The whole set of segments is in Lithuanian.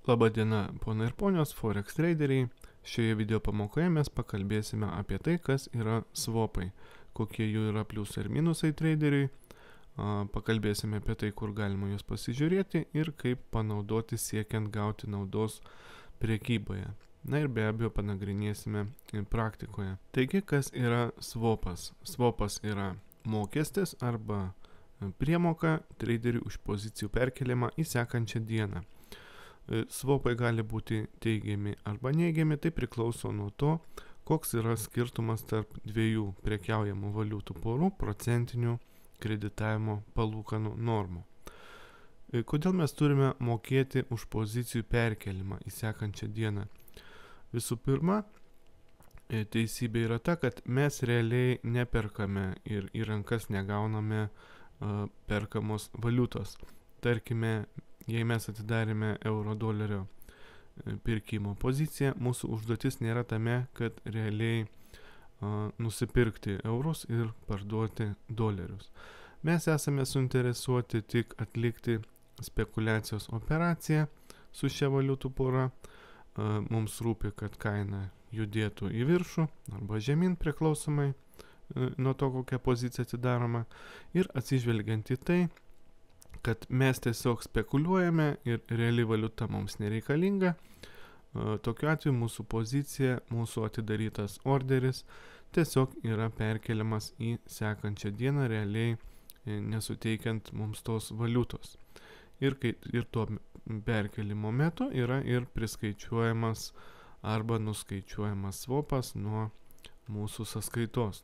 Labadiena, ponai ir ponios, Forex traderiai. Šioje video pamokoje mes pakalbėsime apie tai, kas yra swopai, kokie jų yra pliusai ir minusai traderiui. Pakalbėsime apie tai, kur galima juos pasižiūrėti ir kaip panaudoti siekiant gauti naudos prekyboje. Na ir be abejo panagrinėsime praktikoje. Taigi, kas yra swopas? Swopas yra mokestis arba priemoka traderiui už pozicijų perkeliamą į sekančią dieną. Swopai gali būti teigiami arba neigiami, tai priklauso nuo to, koks yra skirtumas tarp dviejų prekiaujamų valiutų porų procentinių kreditavimo palūkanų normų. Kodėl mes turime mokėti už pozicijų perkelimą į sekančią dieną? Visų pirma, teisybė yra ta, kad mes realiai neperkame ir į rankas negauname perkamos valiutos. Tarkime, jei mes atidarėme euro dolerio pirkimo poziciją, mūsų užduotis nėra tame, kad realiai nusipirkti eurus ir parduoti dolerius. Mes esame suinteresuoti tik atlikti spekulacijos operaciją su šia valiutų pora. Mums rūpi, kad kaina judėtų į viršų arba žemyn priklausomai nuo to, kokia pozicija atidaroma, ir atsižvelgiant į tai, kad mes tiesiog spekuliuojame ir reali valiuta mums nereikalinga. Tokiu atveju mūsų pozicija, mūsų atidarytas orderis tiesiog yra perkeliamas į sekančią dieną, realiai nesuteikiant mums tos valiutos. Ir tuo perkelimo metu yra ir priskaičiuojamas arba nuskaičiuojamas swopas nuo mūsų sąskaitos.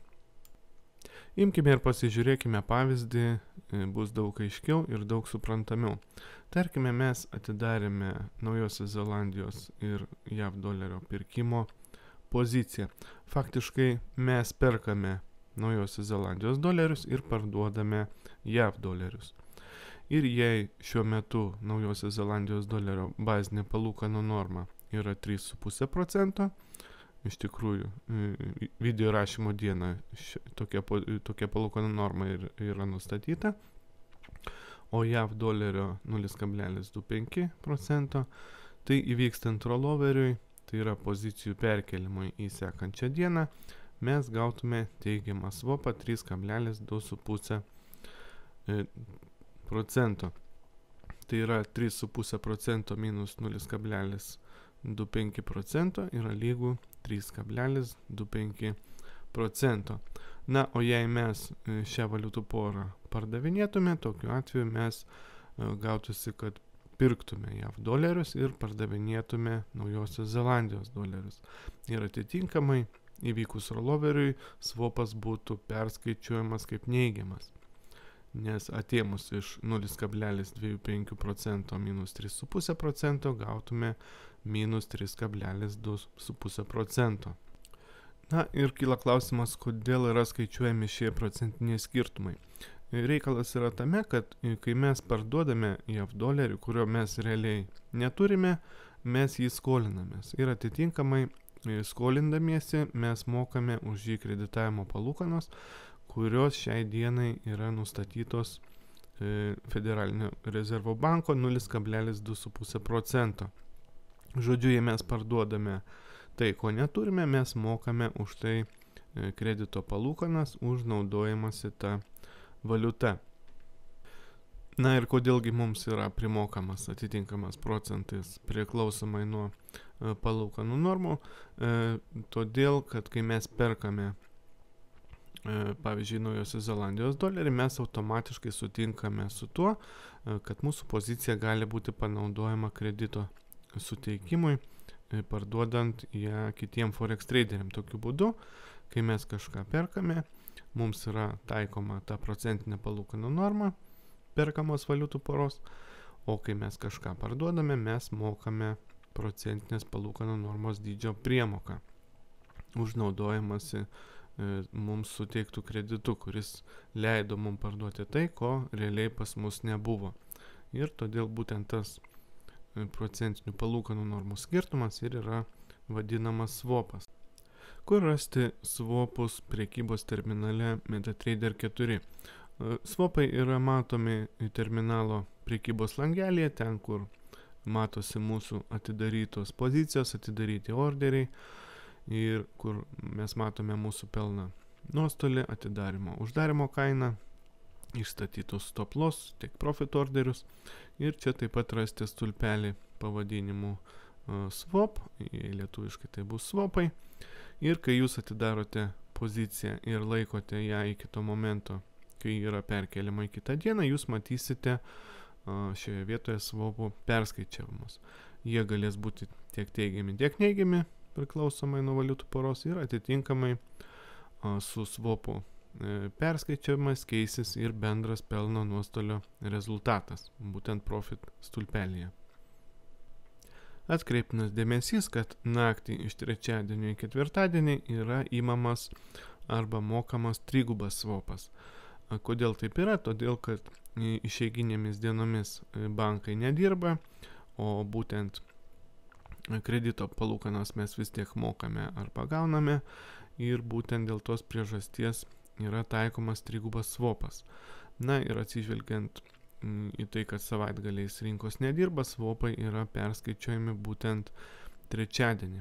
Imkime ir pasižiūrėkime pavyzdį, bus daug aiškiau ir daug suprantamiau. Tarkime, mes atidarėme Naujosios Zelandijos ir JAV dolerio pirkimo poziciją. Faktiškai mes perkame Naujosios Zelandijos dolerius ir parduodame JAV dolerius. Ir jei šiuo metu Naujosios Zelandijos dolerio bazinė palūkanų norma yra 3,5%, iš tikrųjų, video rašymo dieną tokia palūkanų norma yra nustatyta, o JAV dolerio 0,25%, tai įvykstant rolloveriui, tai yra pozicijų perkelimui į sekančią dieną, mes gautume teigiamą swapą 3,2%. Tai yra 3,5% minus 0,25% yra lygų 3,25%. Na, o jei mes šią valiutų porą pardavinėtume, tokiu atveju mes gautųsi, kad pirktume JAV dolerius ir pardavinėtume Naujosios Zelandijos dolerius. Ir atitinkamai įvykus rolloveriui swopas būtų perskaičiuojamas kaip neigiamas. Nes atėmus iš 0,25% minus 3,5% gautume minus 3,2,5%. Na ir kyla klausimas, kodėl yra skaičiuojami šie procentiniai skirtumai. Reikalas yra tame, kad kai mes parduodame JAV dolerį, kurio mes realiai neturime, mes jį skolinamės. Ir atitinkamai skolindamiesi mes mokame už jį kreditavimo palūkanos, kurios šiai dienai yra nustatytos Federalinio rezervo banko 0,2,5%. Žodžiu, jei mes parduodame tai, ko neturime, mes mokame už tai kredito palūkanas už naudojimąsi tą valiutą. Na ir kodėlgi mums yra primokamas atitinkamas procentais priklausomai nuo palūkanų normų? Todėl, kad kai mes perkame pavyzdžiui, Naujosios Zelandijos dolerį, mes automatiškai sutinkame su tuo, kad mūsų pozicija gali būti panaudojama kredito suteikimui, parduodant ją kitiem forex traderiam. Tokiu būdu, kai mes kažką perkame, mums yra taikoma ta procentinė palūkanų norma perkamos valiutų poros, o kai mes kažką parduodame, mes mokame procentinės palūkanų normos dydžio priemoką už naudojimąsi mums suteiktų kreditų, kuris leido mums parduoti tai, ko realiai pas mus nebuvo. Ir todėl būtent tas procentinių palūkanų normų skirtumas ir yra vadinamas swopas. Kur rasti swapus prekybos terminale MetaTrader 4? Swopai yra matomi terminalo prekybos langelėje, ten kur matosi mūsų atidarytos pozicijos, atidaryti orderiai ir kur mes matome mūsų pelną nuostolį, atidarimo uždarimo kainą, išstatytus stop loss, take profit orderius ir čia taip pat rasite stulpelį pavadinimu swap, lietuviškai tai bus swapai ir kai jūs atidarote poziciją ir laikote ją iki to momento, kai yra perkeliama į kitą dieną, jūs matysite šioje vietoje swapų perskaičiavimus. Jie galės būti tiek teigiami, tiek neigiami, priklausomai nuo valiutų poros ir atitinkamai su swapų perskaičiavimas keisis ir bendras pelno nuostolio rezultatas, būtent profit stulpelyje. Atkreiptinas dėmesys, kad naktį iš trečiadienio į ketvirtadienį yra įmamas arba mokamas trigubas swapas. Kodėl taip yra? Todėl, kad išeiginėmis dienomis bankai nedirba, o būtent kredito palūkanas mes vis tiek mokame ar pagauname ir būtent dėl tos priežasties yra taikomas trigubas swapas. Na ir atsižvelgiant į tai, kad savaitgaliais rinkos nedirba, swapai yra perskaičiuojami būtent trečiadienį.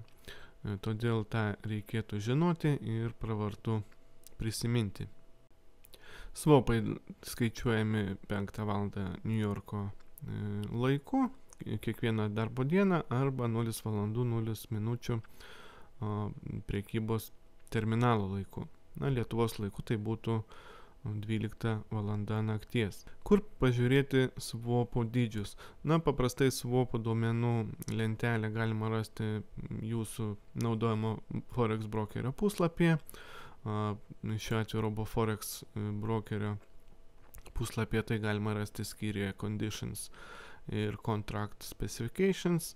Todėl tą reikėtų žinoti ir pravartu prisiminti. Swapai skaičiuojami 5 val. New Yorko laiku, kiekvieną darbo dieną arba 0 valandų 0 minučių prekybos terminalo laiku. Na, Lietuvos laiku tai būtų 12 valanda nakties. Kur pažiūrėti swapų dydžius? Na, paprastai swapų duomenų lentelę galima rasti jūsų naudojamo Forex brokerio puslapyje. Šiuo atveju RoboForex brokerio puslapyje tai galima rasti skyriuje Conditions ir Contract Specifications.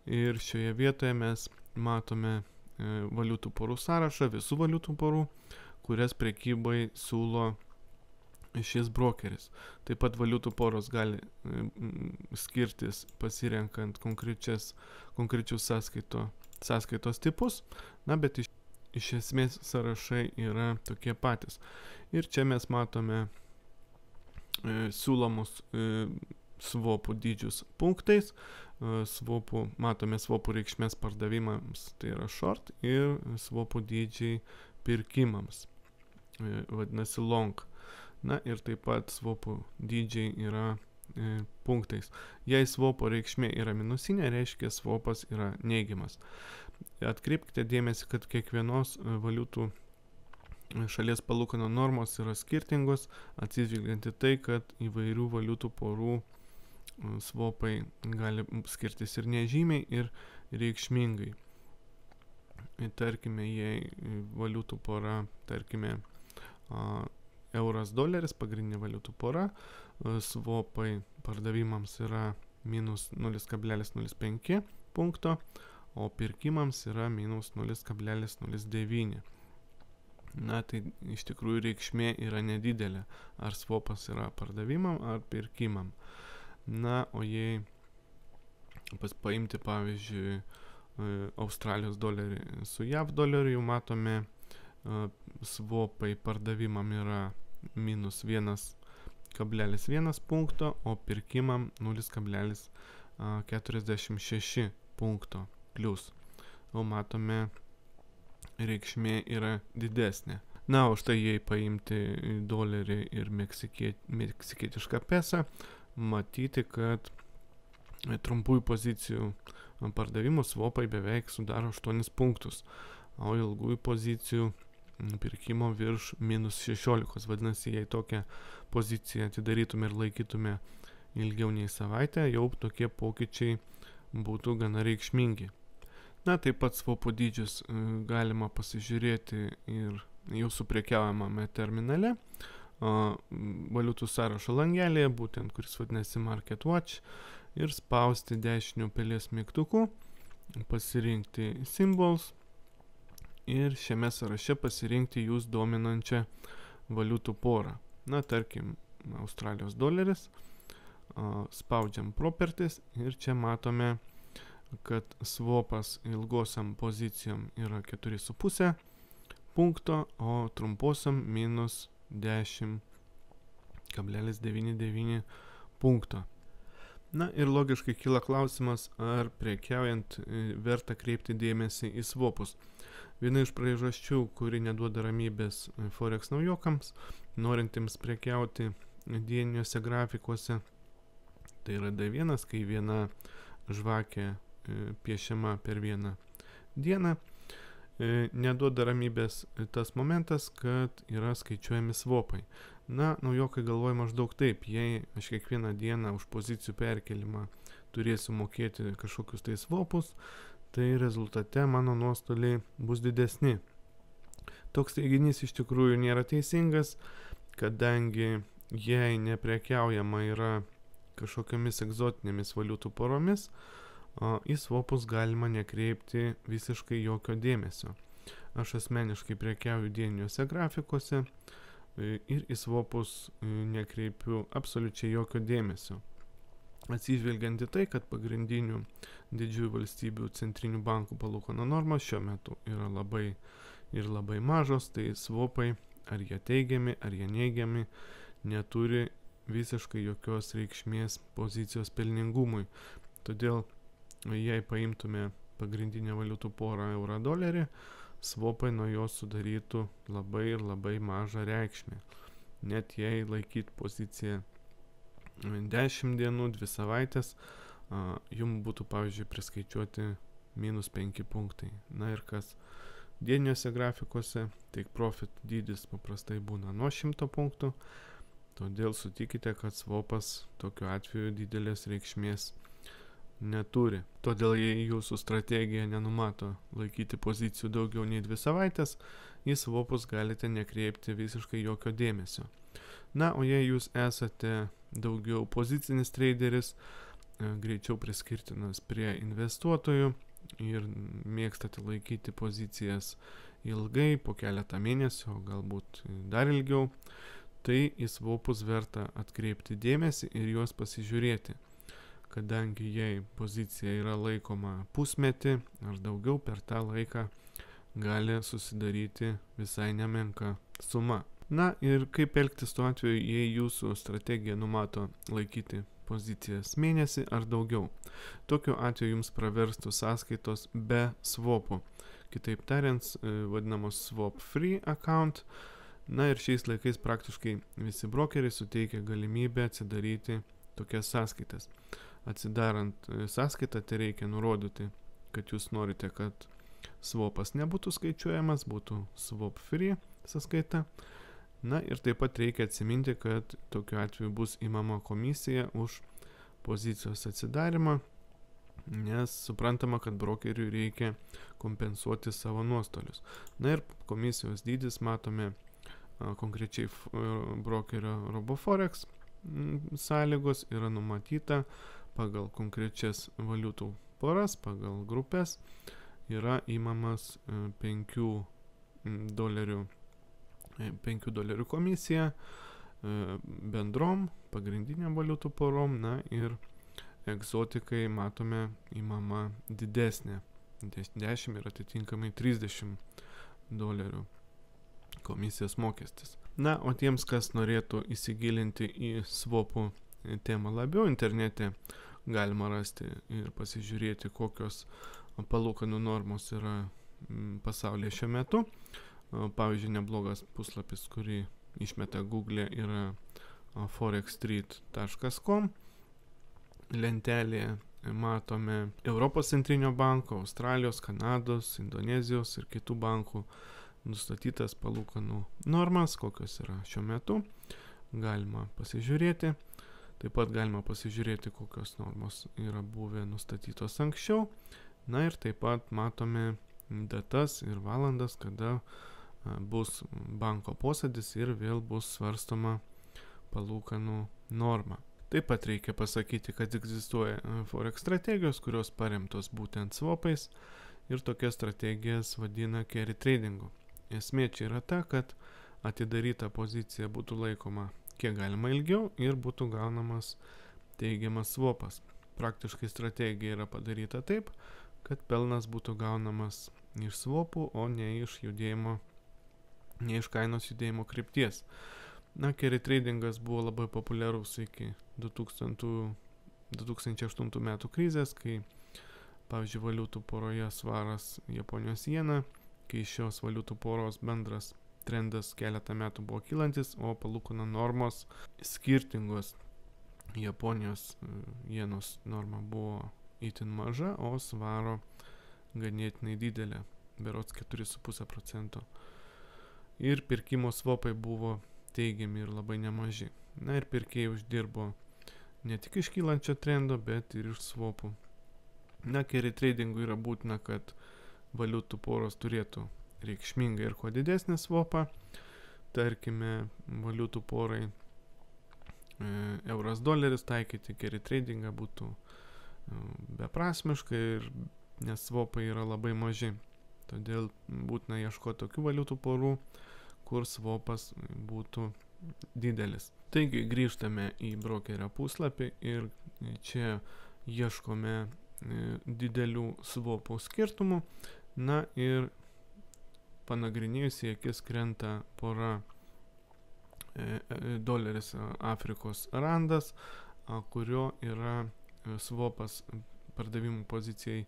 Ir šioje vietoje mes matome valiutų porų sąrašą, visų valiutų porų, kurias prekybai siūlo šis brokeris. Taip pat valiutų poros gali skirtis pasirenkant konkrečius sąskaitos tipus, na, bet iš esmės sąrašai yra tokie patys. Ir čia mes matome siūlomus swapų dydžius punktais. Matome swapų reikšmės pardavimams, tai yra short, ir swapų dydžiai pirkimams, vadinasi long. Na ir taip pat swapų dydžiai yra punktais. Jei swapo reikšmė yra minusinė, reiškia swapas yra neigiamas. Atkreipkite dėmesį, kad kiekvienos valiutų šalies palūkanų normos yra skirtingos, atsižvelgiant į tai, kad įvairių valiutų porų swapai gali skirtis ir nežymiai, ir reikšmingai. Tarkime, jei valiutų pora, tarkime, euras doleris, pagrindinė valiutų pora, swapai pardavimams yra minus 0,05 punkto, o pirkimams yra minus 0,09. Na, tai iš tikrųjų reikšmė yra nedidelė, ar swapas yra pardavimam ar pirkimam. Na, o jei paimti, pavyzdžiui, Australijos dolerį su JAV doleriu, jau matome, swapai pardavimam yra minus 1,1 punkto, o pirkimam 0,46 punkto plus. O matome, reikšmė yra didesnė. Na, o štai jei paimti dolerį ir meksikietišką pesą, matyti, kad trumpųjų pozicijų pardavimų swapai beveik sudaro 8 punktus, o ilgųjų pozicijų pirkimo virš minus 16. Vadinasi, jei tokią poziciją atidarytume ir laikytume ilgiau nei savaitę, jau tokie pokyčiai būtų gana reikšmingi. Na, taip pat swapų dydžius galima pasižiūrėti ir jūsų prekiaujamame terminale, valiutų sąrašo langelėje, būtent kuris vadinasi Market Watch, ir spausti dešiniu pelės mygtuku, pasirinkti Symbols ir šiame sąraše pasirinkti jūs dominančią valiutų porą. Na, tarkim, Australijos doleris, spaudžiam Properties ir čia matome, kad swapas ilgosiam pozicijom yra 4,5 punkto, o trumposiam minus 10,99 punkto. Na ir logiškai kyla klausimas, ar prekiaujant verta kreipti dėmesį į swapus. Viena iš priežasčių, kuri neduoda ramybės Forex naujokams, norintiems prekiauti dieniniuose grafikuose, tai yra D1, kai viena žvakė piešiama per vieną dieną, neduoda ramybės tas momentas, kad yra skaičiuojami swapai. Na, naujokai galvoja maždaug taip, jei aš kiekvieną dieną už pozicijų perkelimą turėsiu mokėti kažkokius tai swapus, tai rezultate mano nuostoliai bus didesni. Toks teiginys iš tikrųjų nėra teisingas, kadangi jei neprekiaujama yra kažkokiamis egzotinėmis valiutų poromis, į swapus galima nekreipti visiškai jokio dėmesio. Aš asmeniškai prekiauju dieniniuose grafikuose ir į swapus nekreipiu absoliučiai jokio dėmesio. Atsižvelgiant į tai, kad pagrindinių didžiųjų valstybių centrinių bankų palūkanų normos šiuo metu yra labai mažos, tai swapai, ar jie teigiami, ar jie neigiami, neturi visiškai jokios reikšmės pozicijos pelningumui. Todėl, jei paimtume pagrindinę valiutų porą eurą dolerį, swapai nuo jos sudarytų labai mažą reikšmę. Net jei laikyt poziciją 10 dienų, 2 savaitės, jums būtų, pavyzdžiui, priskaičiuoti -5 punktai. Na ir kas dieniniuose grafikuose, take profit dydis paprastai būna nuo 100 punktų, todėl sutikite, kad swapas tokiu atveju didelės reikšmės neturi. Todėl jei jūsų strategija nenumato laikyti pozicijų daugiau nei 2 savaitės, į swapus galite nekreipti visiškai jokio dėmesio. Na, o jei jūs esate daugiau pozicinis traderis, greičiau priskirtinas prie investuotojų ir mėgstate laikyti pozicijas ilgai, po keletą mėnesių, galbūt dar ilgiau, tai į swapus verta atkreipti dėmesį ir juos pasižiūrėti. Kadangi jei pozicija yra laikoma pusmetį ar daugiau, per tą laiką gali susidaryti visai nemenka suma. Na ir kaip elgtis tuo atveju, jei jūsų strategija numato laikyti pozicijas mėnesį ar daugiau. Tokiu atveju jums praverstų sąskaitos be swapų. Kitaip tariant, vadinamos swap free account. Na ir šiais laikais praktiškai visi brokeriai suteikia galimybę atsidaryti tokias sąskaitas. Atsidarant sąskaitą, tai reikia nurodyti, kad jūs norite, kad swapas nebūtų skaičiuojamas, būtų swap free sąskaita. Na ir taip pat reikia atsiminti, kad tokiu atveju bus įmama komisija už pozicijos atsidarimą, nes suprantama, kad brokeriui reikia kompensuoti savo nuostolius. Na ir komisijos dydis matome konkrečiai brokerio RoboForex sąlygos yra numatyta pagal konkrečias valiutų poras, pagal grupės yra įmamas 5 dolerių komisija bendrom, pagrindiniam valiutų porom, na ir egzotikai matome įmama didesnė, 10 ir atitinkamai 30 dolerių komisijos mokestis. Na, o tiems, kas norėtų įsigilinti į swapų temą labiau, internete galima rasti ir pasižiūrėti, kokios palūkanų normos yra pasaulyje šiuo metu. Pavyzdžiui, neblogas puslapis, kurį išmeta Google, yra forexstreet.com. Lentelėje matome Europos centrinio banko, Australijos, Kanados, Indonezijos ir kitų bankų nustatytas palūkanų normas, kokios yra šiuo metu. Galima pasižiūrėti. Taip pat galima pasižiūrėti, kokios normos yra buvę nustatytos anksčiau. Na ir taip pat matome datas ir valandas, kada bus banko posėdis ir vėl bus svarstoma palūkanų norma. Taip pat reikia pasakyti, kad egzistuoja Forex strategijos, kurios paremtos būtent swapais ir tokias strategijas vadina carry tradingu. Esmė čia yra ta, kad atidaryta pozicija būtų laikoma kiek galima ilgiau ir būtų gaunamas teigiamas swapas. Praktiškai strategija yra padaryta taip, kad pelnas būtų gaunamas iš swapų, o ne iš kainos judėjimo krypties. Na, carry tradingas buvo labai populiarus iki 2000 2008 metų krizės, kai, pavyzdžiui, valiutų poroje svaras Japonijos jena, kai šios valiutų poros bendras trendas keletą metų buvo kylantis, o palūkanų normos skirtingos. Japonijos jenos norma buvo itin maža, o svaro ganėtinai didelė, berods 4,5%. Ir pirkimo swopai buvo teigiami ir labai nemaži. Na ir pirkėjai uždirbo ne tik iš kylančio trendo, bet ir iš swapų. Na, carry tradingui yra būtina, kad valiutų poros turėtų reikšmingą ir kuo didesnį swapą. Tarkime, valiutų porai euras doleris taikyti carry tradingą būtų beprasmiška, ir nes swopai yra labai maži. Todėl būtina ieškoti tokių valiutų porų, kur swopas būtų didelis. Taigi grįžtame į brokerio puslapį ir čia ieškome didelių swapų skirtumų. Na ir panagrinėjus į akis krenta pora doleris Afrikos randas, kurio yra swapas pardavimų pozicijai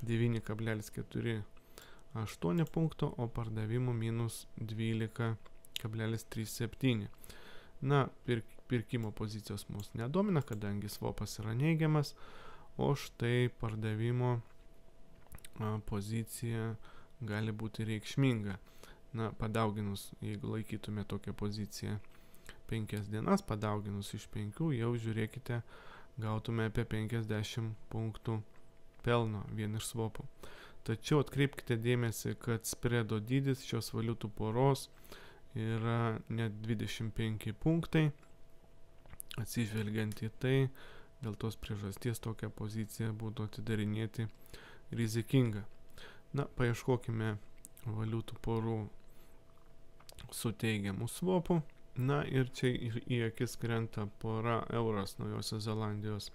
9,48 punkto, o pardavimų minus 12,37. Na, pirkimo pozicijos mus nedomina, kadangi swapas yra neigiamas, o štai pardavimo pozicija gali būti reikšminga. Na, padauginus, jeigu laikytume tokią poziciją 5 dienas, padauginus iš 5, jau žiūrėkite, gautume apie 50 punktų pelno vien iš swapų. Tačiau atkreipkite dėmesį, kad spredo dydis šios valiutų poros yra net 25 punktai. Atsižvelgiant į tai, dėl tos priežasties tokią poziciją būtų atidarinėti rizikinga. Na, paieškokime valiutų porų su teigiamu swapu. Na ir čia į akis krenta pora euras Naujosios Zelandijos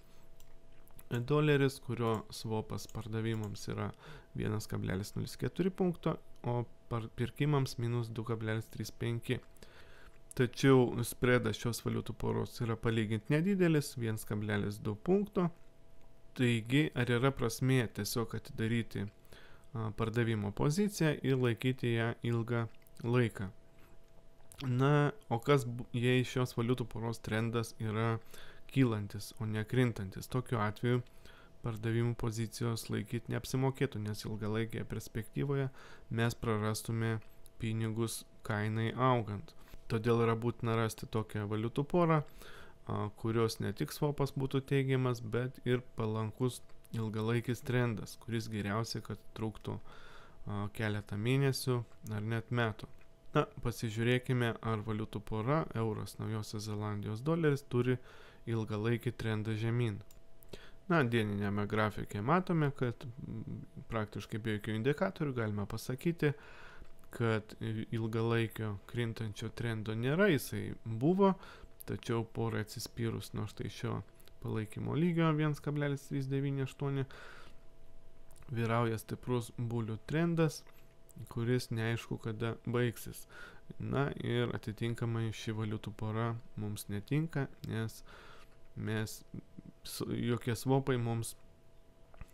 doleris, kurio swapas pardavimams yra 1,04 punkto, o pirkimams minus 2,35. Tačiau spredas šios valiutų poros yra palyginti nedidelis, 1,2 punkto. Taigi, ar yra prasmė tiesiog atidaryti pardavimo poziciją ir laikyti ją ilgą laiką? Na, o kas jei šios valiutų poros trendas yra kylantis, o ne krintantis? Tokiu atveju pardavimų pozicijos laikyti neapsimokėtų, nes ilgalaikėje perspektyvoje mes prarastume pinigus kainai augant. Todėl yra būtina rasti tokią valiutų porą, kurios ne tik swapas būtų teigiamas, bet ir palankus ilgalaikis trendas, kuris geriausiai, kad truktų keletą mėnesių ar net metų. Na, pasižiūrėkime, ar valiutų pora euras Naujosios Zelandijos doleris turi ilgalaikį trendą žemyn. Na, dieninėme grafike matome, kad praktiškai be jokių indikatorių galime pasakyti, kad ilgalaikio krintančio trendo nėra, jisai buvo, tačiau porai atsispyrus nuo štai šio palaikymo lygio 1,398 vyrauja stiprus bulių trendas, kuris neaišku kada baigsis. Na ir atitinkamai ši valiutų pora mums netinka, nes jokie swapai mums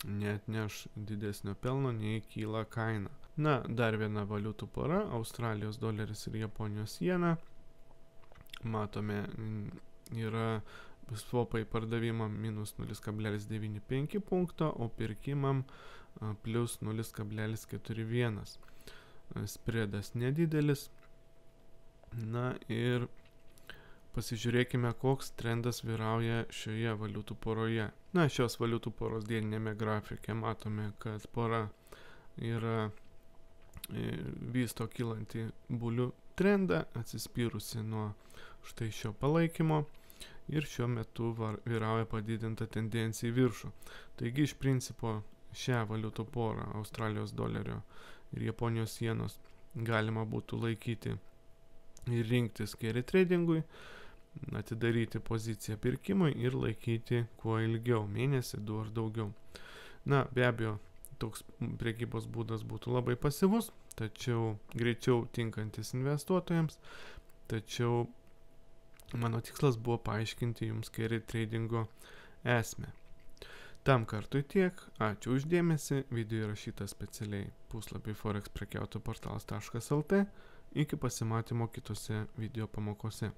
neatneš didesnio pelno, nei kyla kaina. Na, dar viena valiutų pora, Australijos doleris ir Japonijos jena. Matome, yra swapai pardavimam minus 0,95 punkto, o pirkimam plus 0,41. Spredas nedidelis. Na ir pasižiūrėkime, koks trendas vyrauja šioje valiutų poroje. Na, šios valiutų poros dieninėme grafike matome, kad pora yra vysto kylantį bulių trendą, atsispyrusi nuo štai šio palaikymo, ir šiuo metu vyrauja padidinta tendencija į viršų. Taigi, iš principo, šią valiutų porą, Australijos dolerio ir Japonijos jenos, galima būtų laikyti ir rinktis carry tradingui, atidaryti poziciją pirkimui ir laikyti kuo ilgiau, mėnesį, 2 ar daugiau. Na, be abejo, toks prekybos būdas būtų labai pasyvus, tačiau greičiau tinkantis investuotojams. Tačiau mano tikslas buvo paaiškinti jums carry tradingo esmę. Tam kartui tiek, ačiū uždėmesi, video įrašytas specialiai puslapį forexprekiautoportalas.lt. Iki pasimatymo kitose video pamokose.